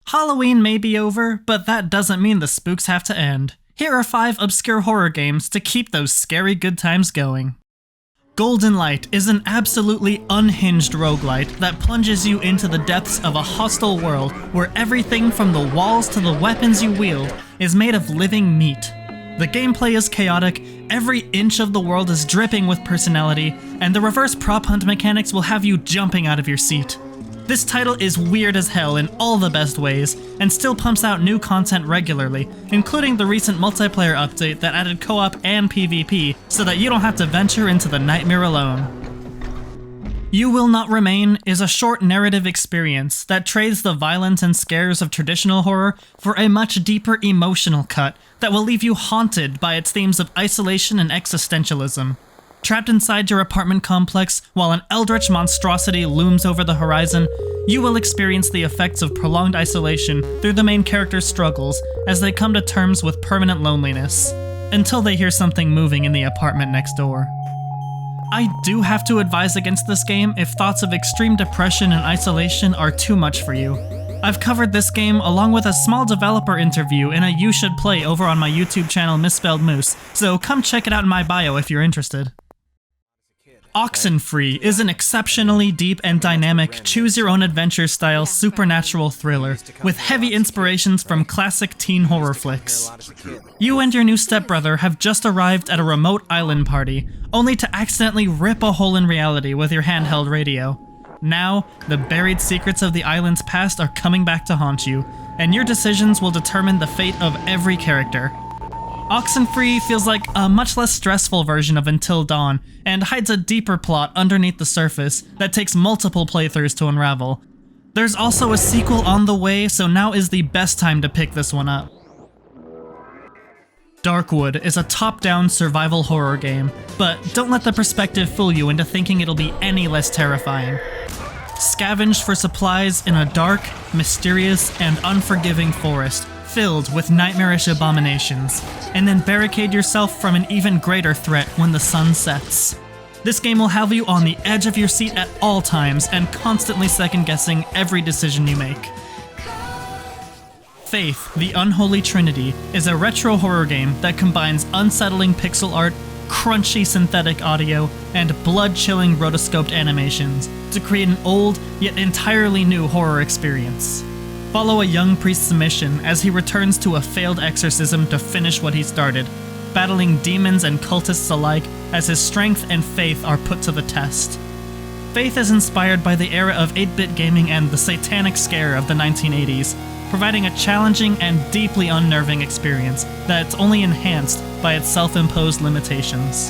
Halloween may be over, but that doesn't mean the spooks have to end. Here are 5 obscure horror games to keep those scary good times going. Golden Light is an absolutely unhinged roguelite that plunges you into the depths of a hostile world where everything from the walls to the weapons you wield is made of living meat. The gameplay is chaotic, every inch of the world is dripping with personality, and the reverse prop hunt mechanics will have you jumping out of your seat. This title is weird as hell in all the best ways, and still pumps out new content regularly, including the recent multiplayer update that added co-op and PvP, so that you don't have to venture into the nightmare alone. You Will Not Remain is a short narrative experience that trades the violence and scares of traditional horror for a much deeper emotional cut that will leave you haunted by its themes of isolation and existentialism. Trapped inside your apartment complex while an eldritch monstrosity looms over the horizon, you will experience the effects of prolonged isolation through the main character's struggles as they come to terms with permanent loneliness, until they hear something moving in the apartment next door. I do have to advise against this game if thoughts of extreme depression and isolation are too much for you. I've covered this game along with a small developer interview in a You Should Play over on my YouTube channel Misspelled Moose, so come check it out in my bio if you're interested. Oxenfree is an exceptionally deep and dynamic choose-your-own-adventure style supernatural thriller with heavy inspirations from classic teen horror flicks. You and your new stepbrother have just arrived at a remote island party, only to accidentally rip a hole in reality with your handheld radio. Now, the buried secrets of the island's past are coming back to haunt you, and your decisions will determine the fate of every character. Oxenfree feels like a much less stressful version of Until Dawn, and hides a deeper plot underneath the surface that takes multiple playthroughs to unravel. There's also a sequel on the way, so now is the best time to pick this one up. Darkwood is a top-down survival horror game, but don't let the perspective fool you into thinking it'll be any less terrifying. Scavenge for supplies in a dark, mysterious, and unforgiving forest, filled with nightmarish abominations, and then barricade yourself from an even greater threat when the sun sets. This game will have you on the edge of your seat at all times and constantly second-guessing every decision you make. Faith, the Unholy Trinity is a retro horror game that combines unsettling pixel art, crunchy synthetic audio, and blood-chilling rotoscoped animations to create an old, yet entirely new horror experience. Follow a young priest's mission as he returns to a failed exorcism to finish what he started, battling demons and cultists alike as his strength and faith are put to the test. Faith is inspired by the era of 8-bit gaming and the satanic scare of the 1980s, providing a challenging and deeply unnerving experience that's only enhanced by its self-imposed limitations.